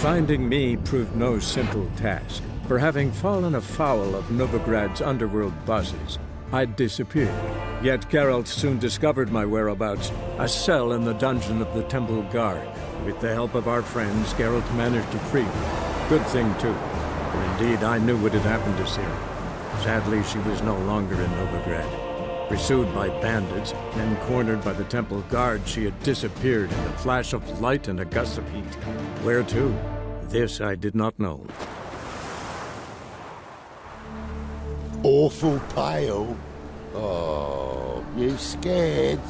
Finding me proved no simple task, for having fallen afoul of Novigrad's underworld bosses, I'd disappeared. Yet Geralt soon discovered my whereabouts, a cell in the dungeon of the Temple Guard. With the help of our friends, Geralt managed to free me. Good thing, too, for indeed I knew what had happened to Ciri. Sadly, she was no longer in Novigrad. Pursued by bandits, then cornered by the Temple Guard, she had disappeared in a flash of light and a gust of heat. Where to? This I did not know. Awful pale. Oh, you scared?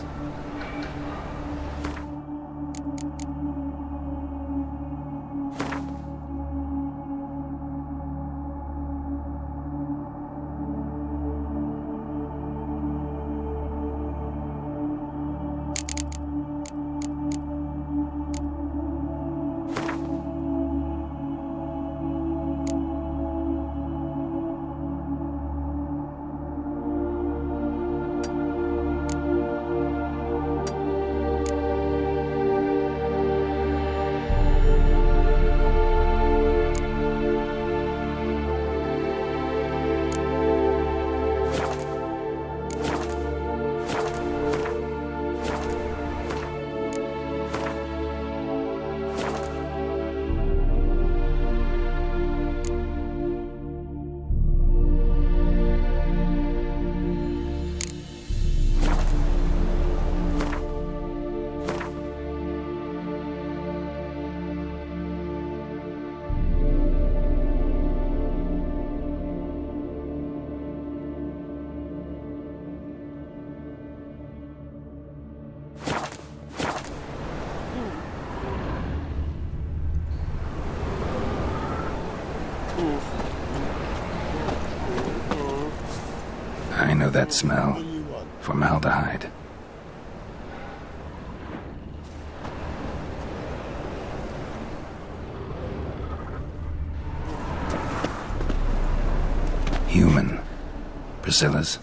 I know that smell. Formaldehyde. Human. Priscilla's.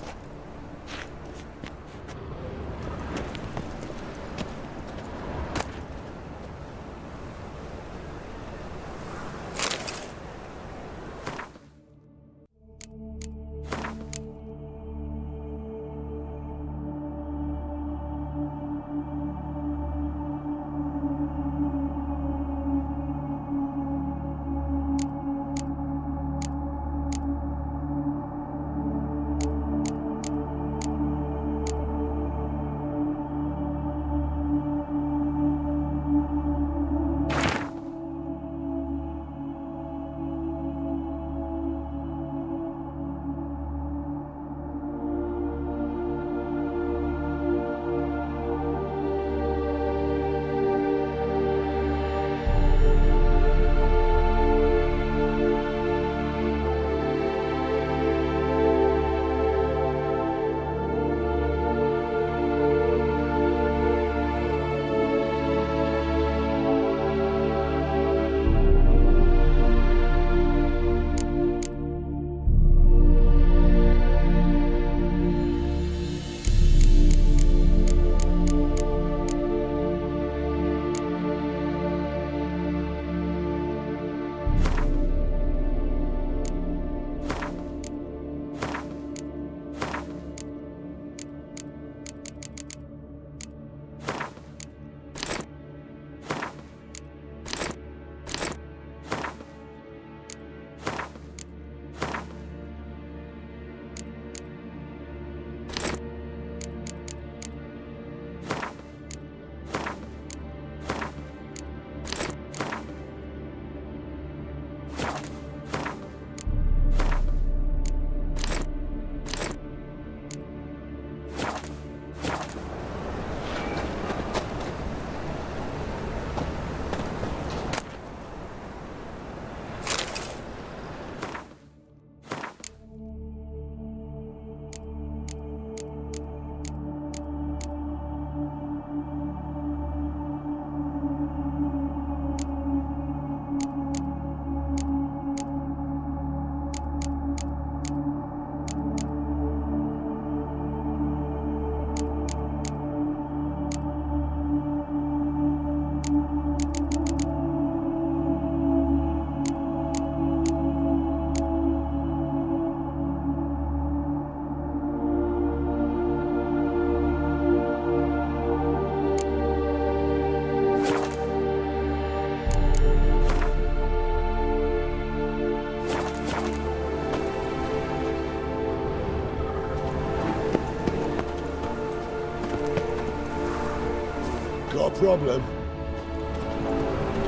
problem?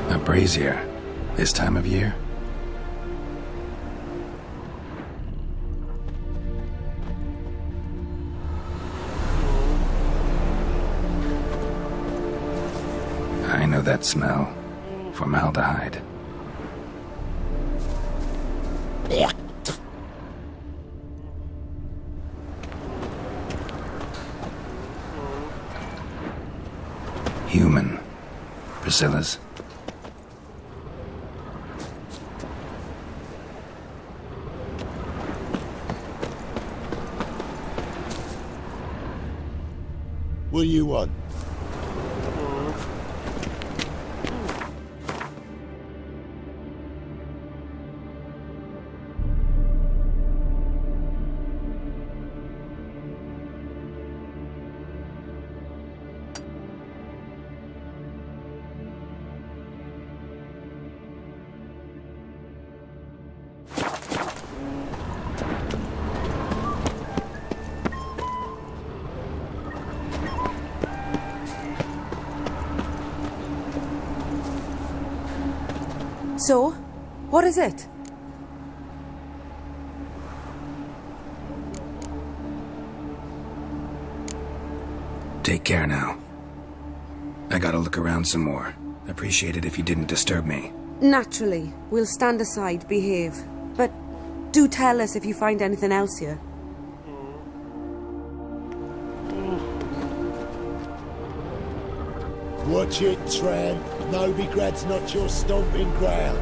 A brazier. This time of year? I know that smell. Formaldehyde. Human. Priscilla's. What do you want? So, what is it? Take care now. I gotta look around some more. Appreciate it if you didn't disturb me. Naturally, we'll stand aside, behave. But do tell us if you find anything else here. Watch it, tramp. Novigrad's not your stomping ground.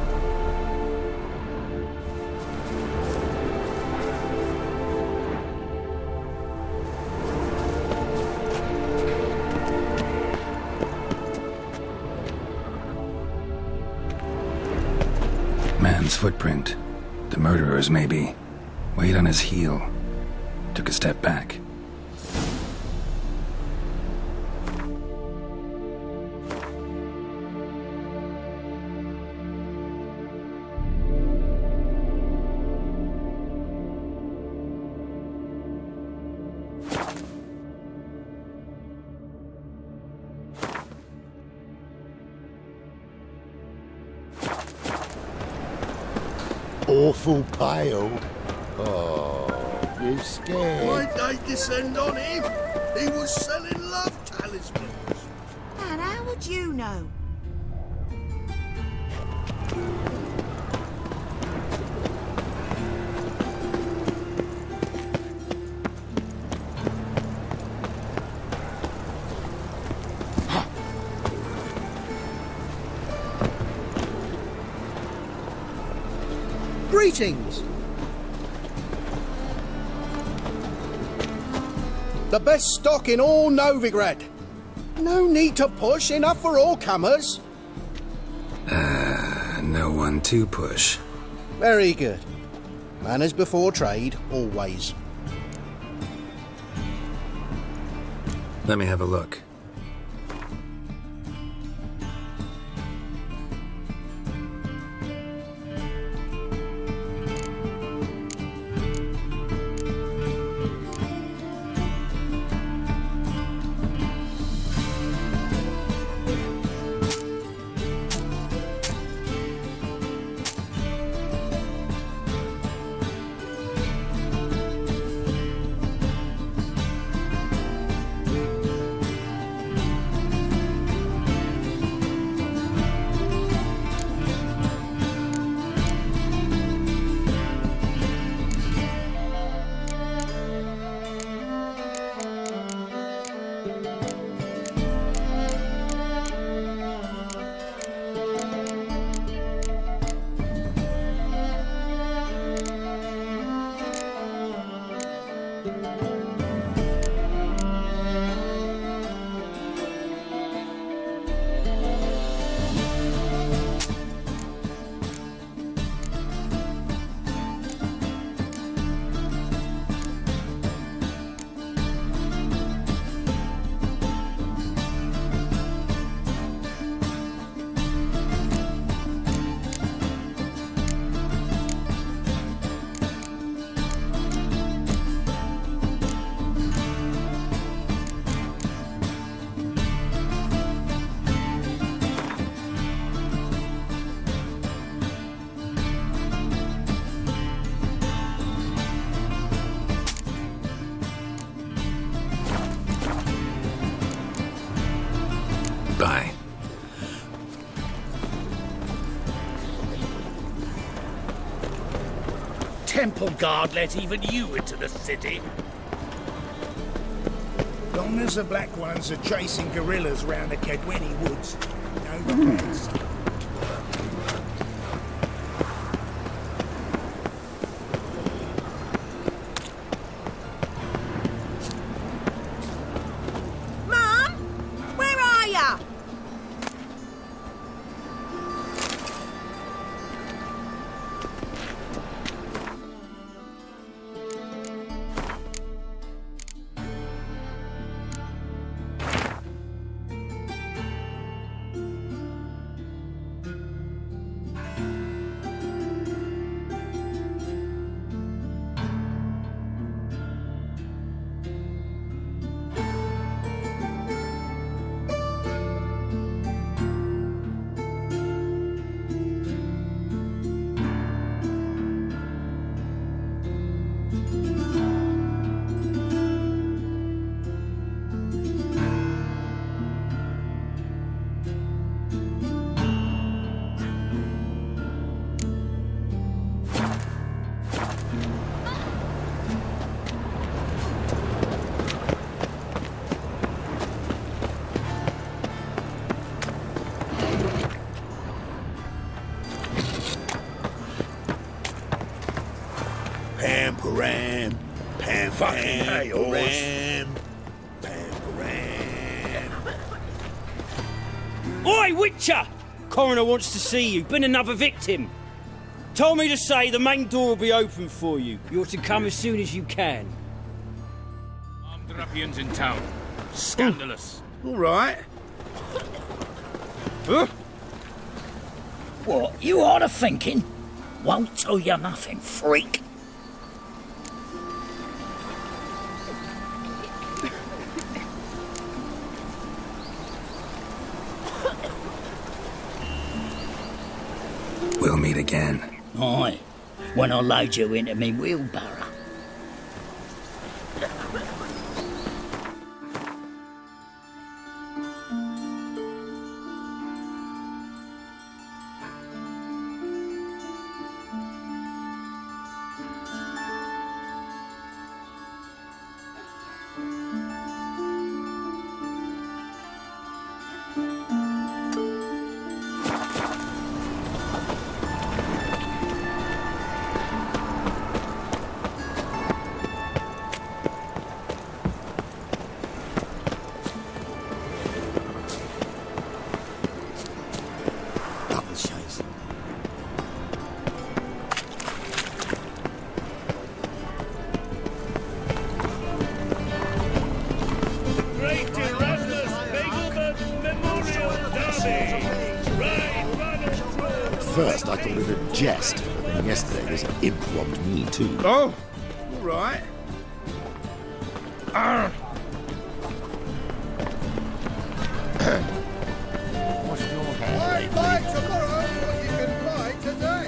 Man's footprint. The murderer's maybe. Weight on his heel. Took a step back. Awful pale. Oh, you scared? Why'd they descend on him? He was selling love talismans. And how would you know? Greetings. The best stock in all Novigrad. No need to push, enough for all comers. No one to push. Very good. Manners before trade, always. Let me have a look. temple guard let even you into the city? Long as the Black Ones are chasing guerrillas round the Kedweni woods, no cares. Mum, where are ya? Pam-param, Fucking hey, pam-pam, pam-param. Oi, Witcher! Coroner wants to see you. Been another victim. Told me to say the main door will be open for you. You're to come as soon as you can. Armed ruffians in town. Scandalous. All right. What, you hard of thinking? Won't tell you nothing, freak. We'll meet again. Aye, when I load you into me wheelbarrow. First, I thought it a jest, but then yesterday this imp robbed me too. Oh, all right. Play tomorrow what you can play today.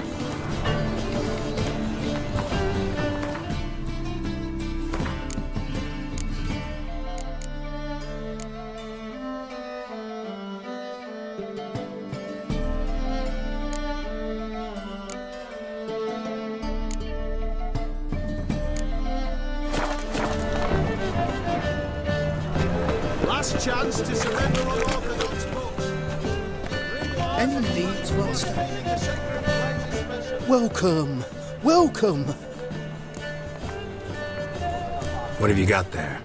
Last chance to surrender unorthodox books. Any needs well spent. Welcome, welcome. What have you got there?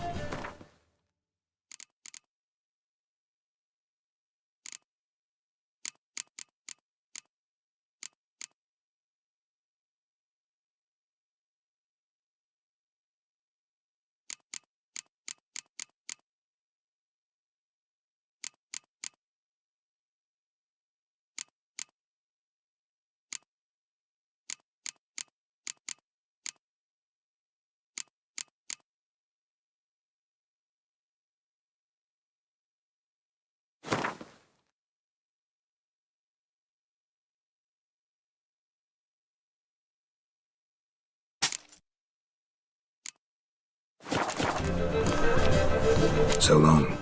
So long.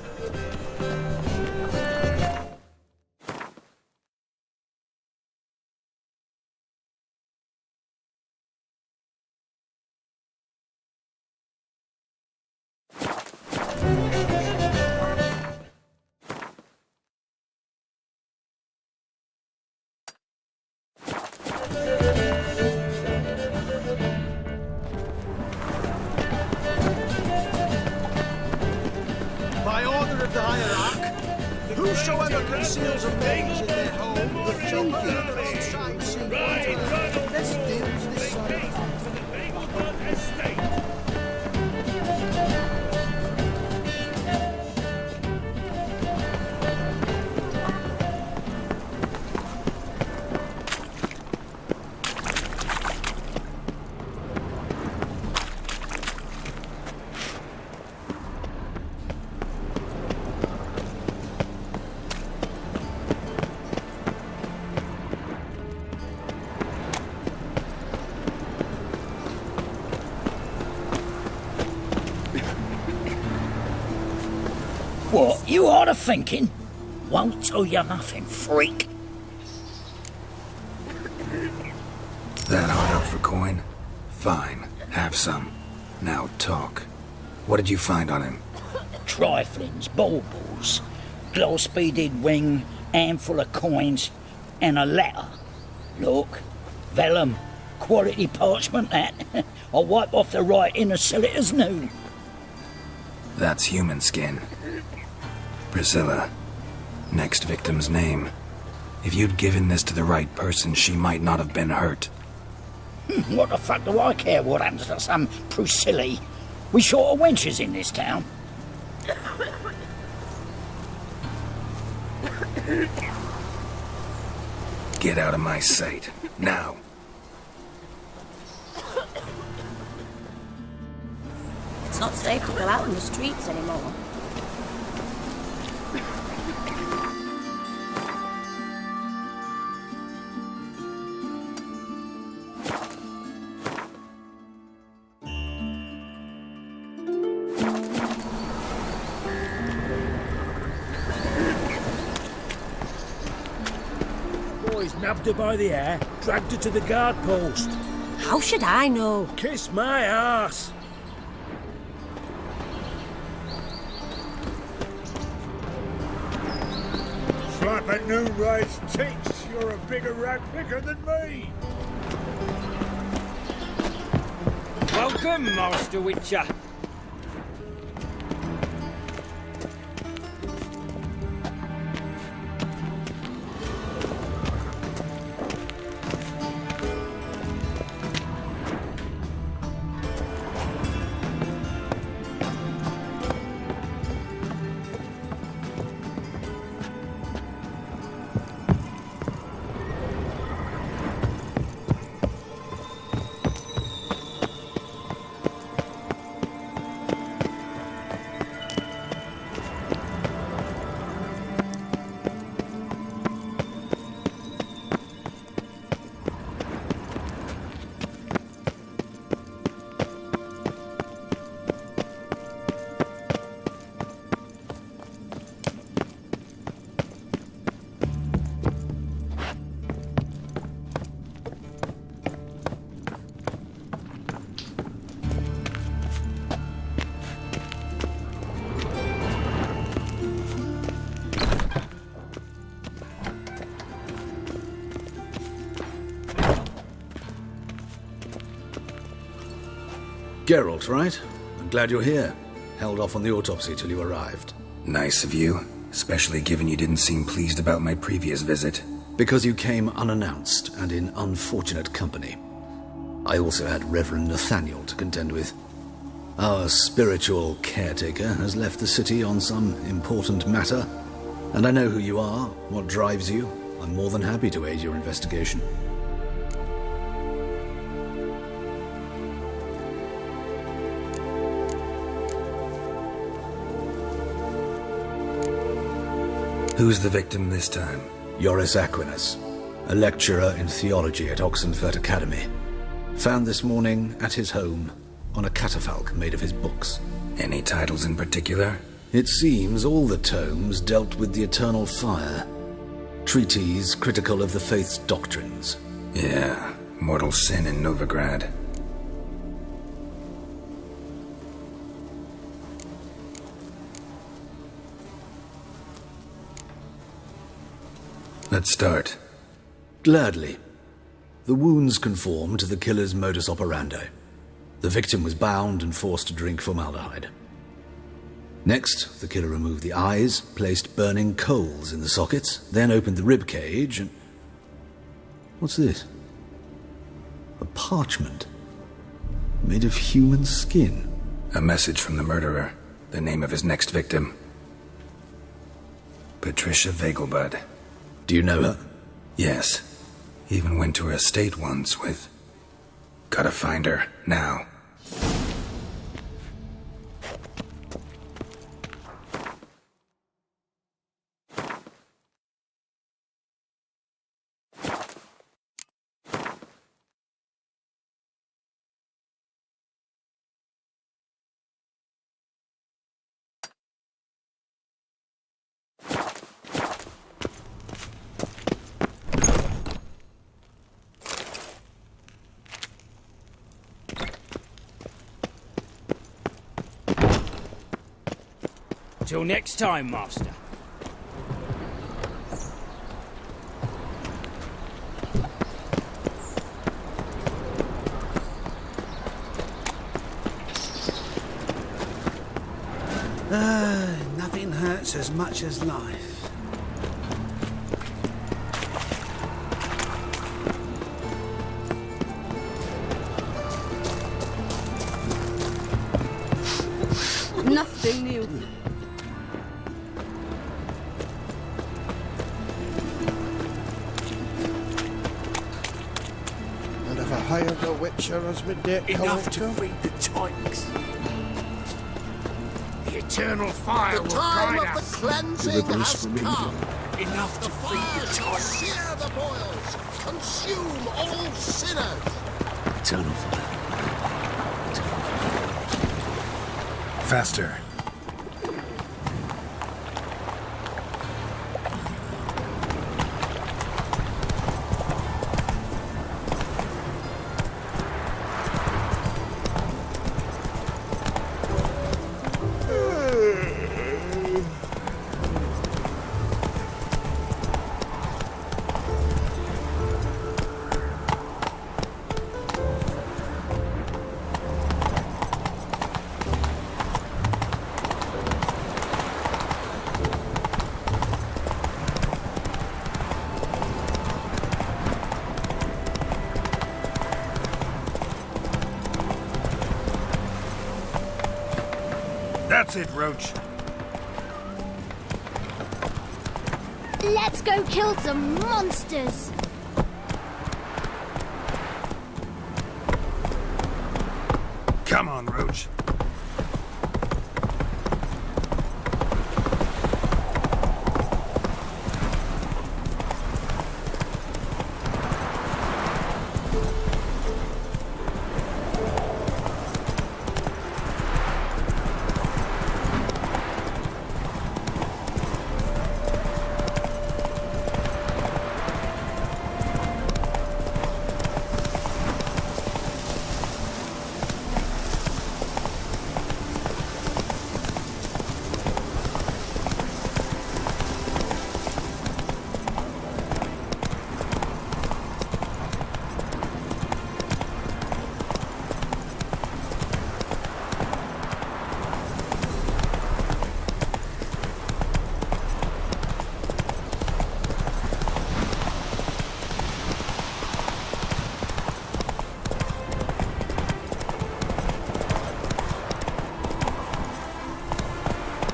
Whosoever conceals a maze in their home, the filthy sight see. Let's deal with this side. What, you hard of thinking? Won't tell you nothing, freak. That hard up for coin? Fine, have some. Now talk. What did you find on him? Triflings, baubles, glass-beaded ring, handful of coins, and a letter. Look, vellum, quality parchment that. I'll wipe off the writing and sell it as new. That's human skin. Priscilla. Next victim's name. If you'd given this to the right person, she might not have been hurt. What the fuck do I care what happens to some Priscilla? We short of wenches in this town. Get out of my sight. Now. It's not safe to go out in the streets anymore. Nabbed her by the hair, dragged her to the guard post. How should I know? Kiss my ass. Slap at Noonrise tits. You're a bigger rat picker than me. Welcome, Master Witcher. Geralt, right? I'm glad you're here. Held off on the autopsy till you arrived. Nice of you, especially given you didn't seem pleased about my previous visit. Because you came unannounced and in unfortunate company. I also had Reverend Nathaniel to contend with. Our spiritual caretaker has left the city on some important matter, and I know who you are, what drives you. I'm more than happy to aid your investigation. Who's the victim this time? Joris Aquinas, a lecturer in theology at Oxenfurt Academy. Found this morning at his home on a catafalque made of his books. Any titles in particular? It seems all the tomes dealt with the eternal fire. Treatises critical of the faith's doctrines. Yeah, mortal sin in Novigrad. Let's start. Gladly. The wounds conform to the killer's modus operandi. The victim was bound and forced to drink formaldehyde. Next, the killer removed the eyes, placed burning coals in the sockets, then opened the rib cage and... What's this? A parchment. Made of human skin. A message from the murderer. The name of his next victim. Patricia Vegelbud. Do you know her? Yes. Even went to her estate once with... Gotta find her, now. Till next time, Master. Nothing hurts as much as life. Nothing new. And if I hired a witcher as my debt Enough to collector? feed the tykes. The eternal fire will guide us. Cleansing has come. Enough to feed the tykes. Sear the boils. Consume all sinners. Eternal fire. Faster. That's it, Roach. Let's go kill some monsters! Come on, Roach.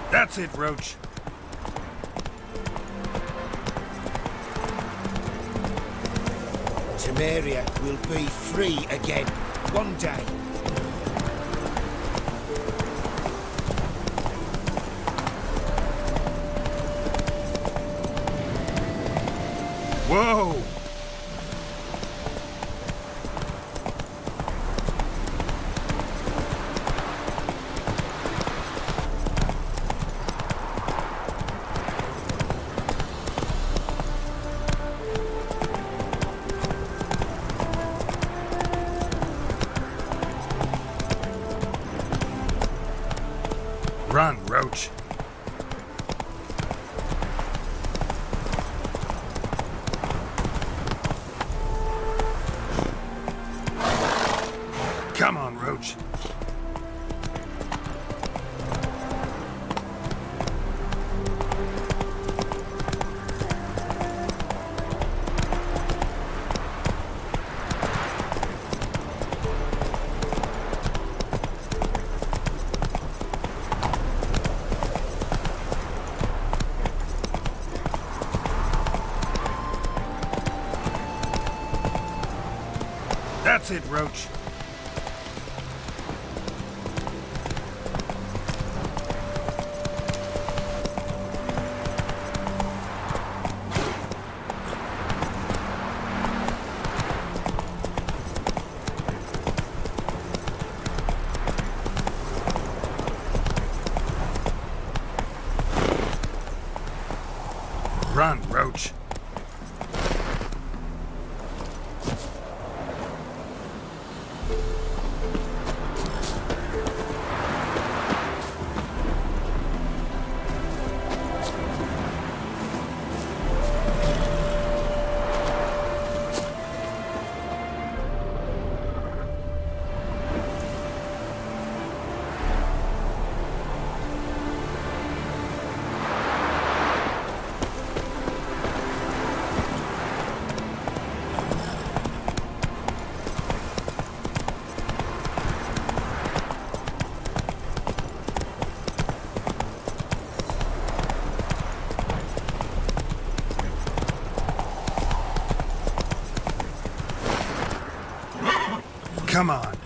That's it, Roach. Temeria will be free again. One day. Whoa! Run, Roach. Come on, Roach. Spotted, Roach. Run, Roach. Come on.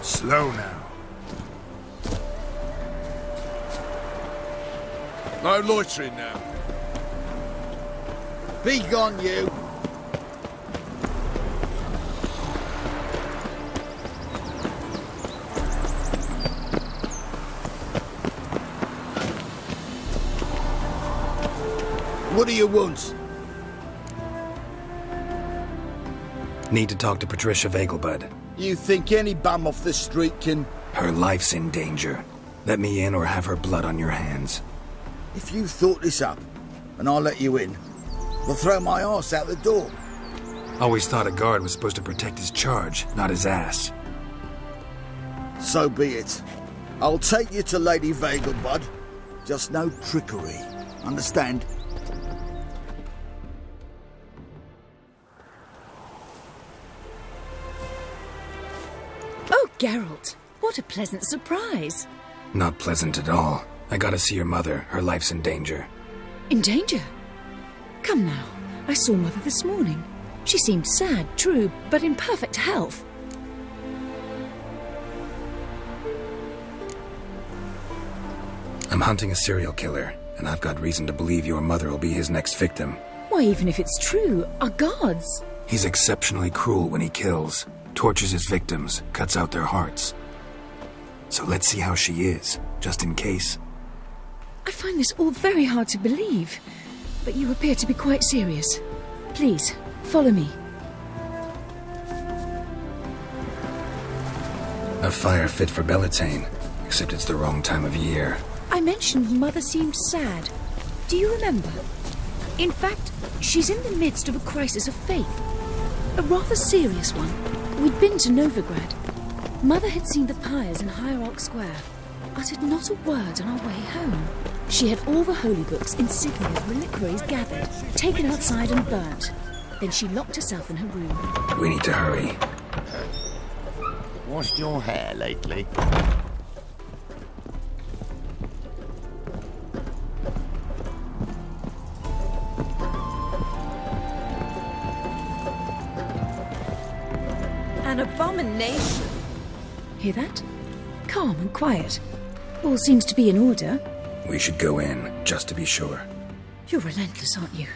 Slow now. No loitering now. Be gone, you. What do you want? Need to talk to Patricia Vegelbud. You think any bum off the street can... Her life's in danger. Let me in or have her blood on your hands. If you thought this up, and I'll let you in, I'll throw my arse out the door. Always thought a guard was supposed to protect his charge, not his ass. So be it. I'll take you to Lady Vegelbud. Just no trickery. Understand? Oh, Geralt. What a pleasant surprise. Not pleasant at all. I gotta see your mother. Her life's in danger. In danger? Come now. I saw Mother this morning. She seemed sad, true, but in perfect health. I'm hunting a serial killer, and I've got reason to believe your mother will be his next victim. Why, even if it's true, our gods. He's exceptionally cruel when he kills, tortures his victims, cuts out their hearts. So let's see how she is, just in case. I find this all very hard to believe, but you appear to be quite serious. Please, follow me. A fire fit for Bellatane, except it's the wrong time of year. I mentioned Mother seemed sad. Do you remember? In fact, she's in the midst of a crisis of faith. A rather serious one. We'd been to Novigrad. Mother had seen the pyres in Hierarch Square, uttered not a word on our way home. She had all the holy books, insignias, reliquaries gathered, taken outside and burnt. Then she locked herself in her room. We need to hurry. Washed your hair lately? An abomination. Hear that? Calm and quiet. All seems to be in order. We should go in, just to be sure. You're relentless, aren't you?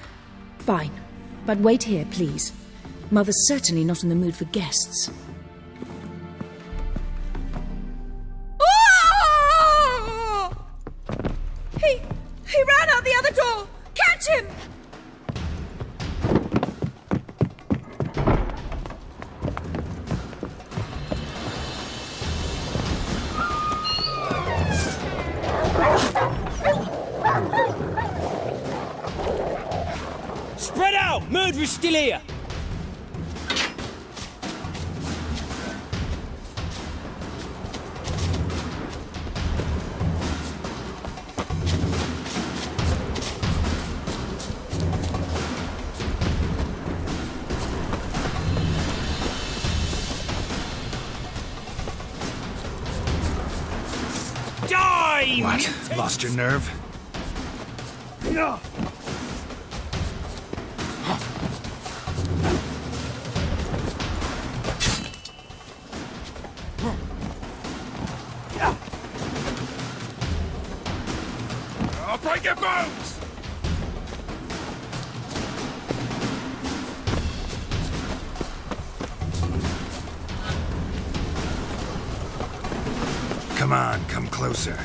Fine. But wait here, please. Mother's certainly not in the mood for guests. Oh! He ran out the other door! Catch him! Spread out! Murderer's still here! What? Lost your nerve? No. I'll break your bones! Come on, come closer.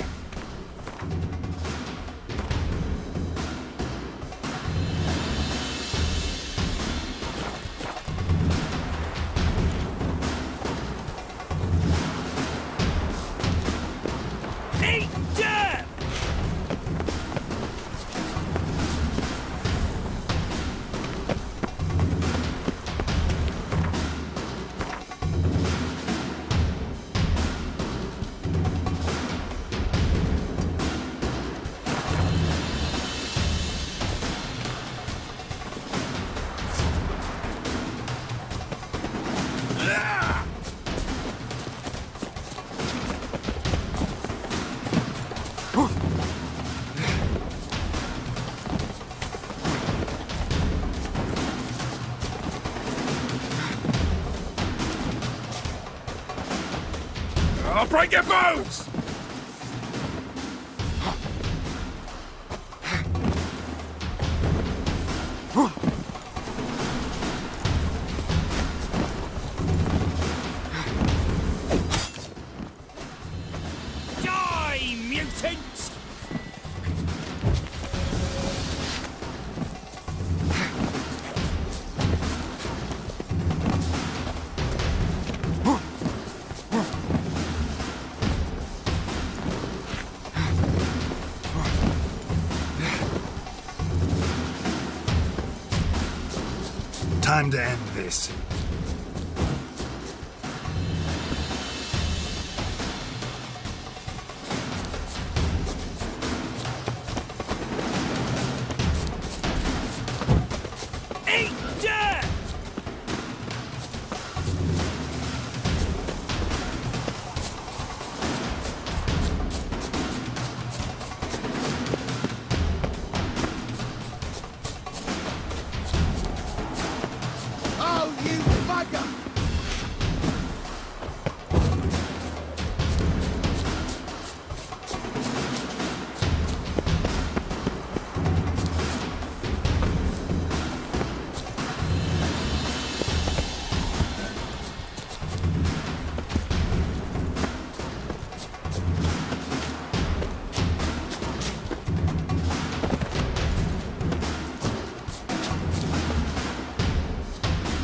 Eat dirt! I'll break your bones! Die, mutants! Time to end this. Eat dirt! Oh, you bugger!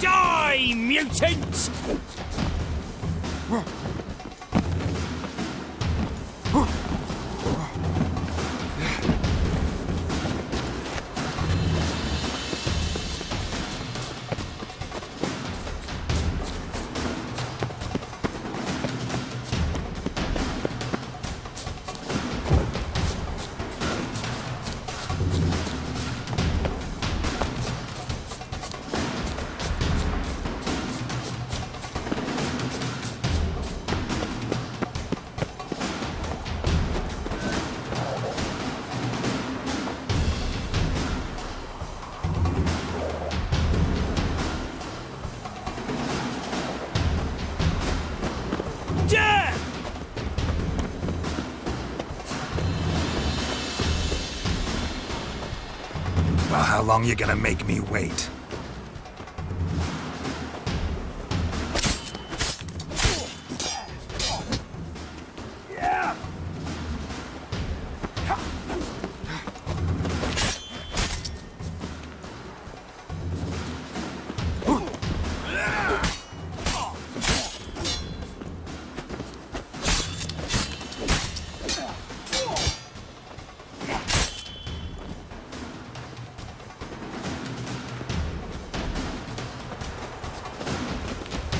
Die, mutants! Dirt! Well, how long you gonna make me wait?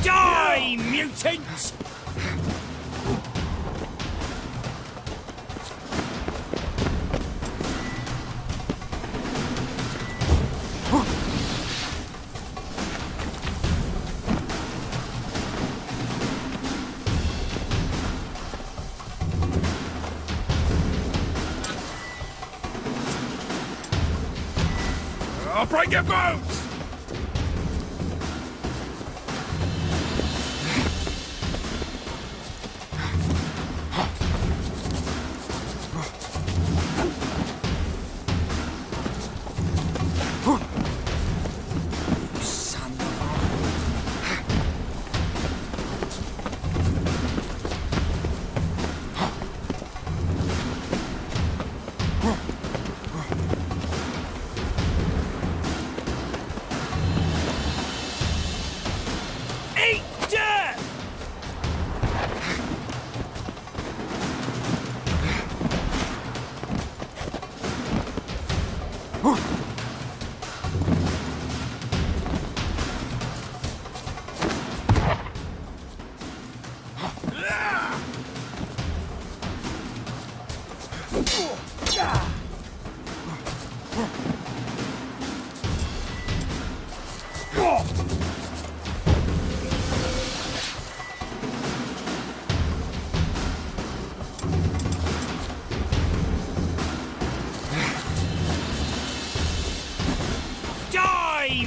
Die, mutants! I'll break your bones!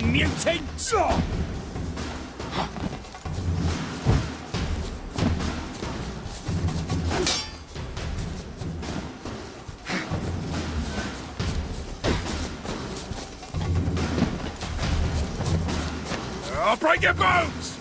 Mutants! I'll break your bones!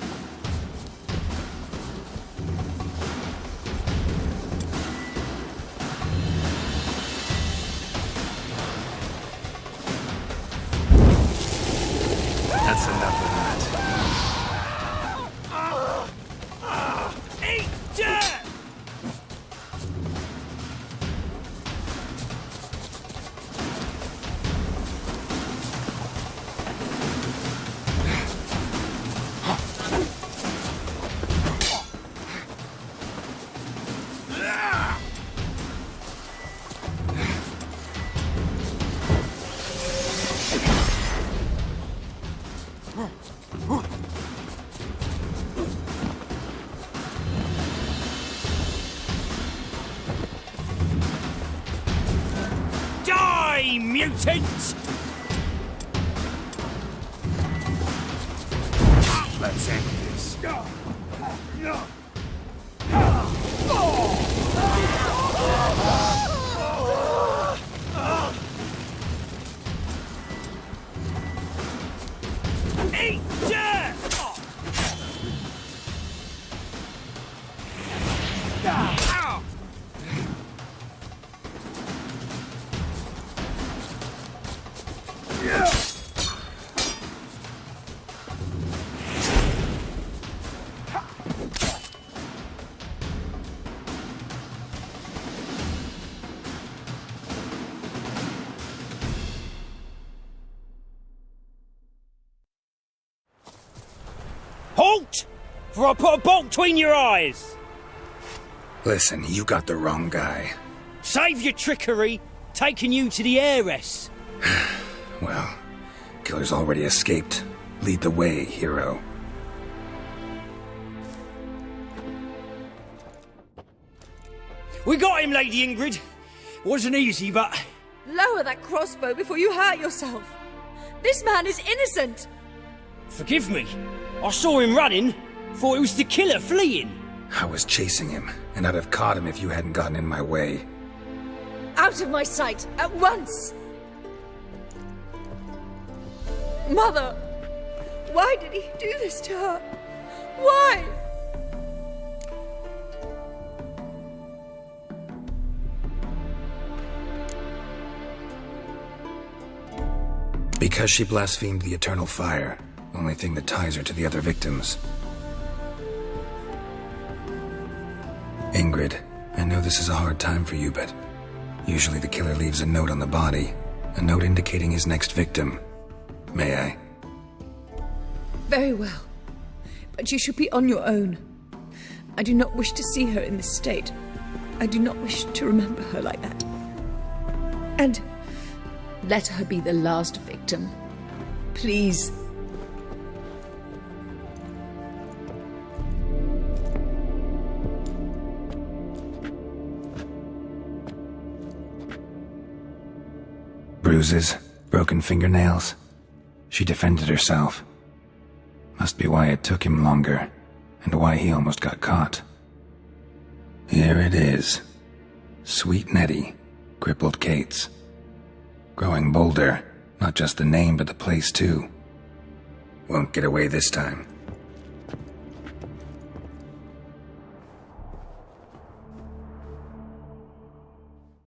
That's enough of that. Eat dirt! Die, mutants! Let's end this. Eat dirt! Halt! For I put a bolt between your eyes! Listen, you got the wrong guy. Save your trickery, taking you to the heiress. Well, killer's already escaped. Lead the way, hero. We got him, Lady Ingrid. Wasn't easy, but... Lower that crossbow before you hurt yourself. This man is innocent. Forgive me. I saw him running. Thought it was the killer fleeing. I was chasing him, and I'd have caught him if you hadn't gotten in my way. Out of my sight, at once! Mother! Why did he do this to her? Why? Because she blasphemed the eternal fire. Only thing that ties her to the other victims. Ingrid, I know this is a hard time for you, but usually the killer leaves a note on the body. A note indicating his next victim. May I? Very well. But you should be on your own. I do not wish to see her in this state. I do not wish to remember her like that. And let her be the last victim. Please. Bruises, broken fingernails. She defended herself. Must be why it took him longer, and why he almost got caught. Here it is. Sweet Nettie, crippled Kate's. Growing bolder, not just the name but the place too. Won't get away this time.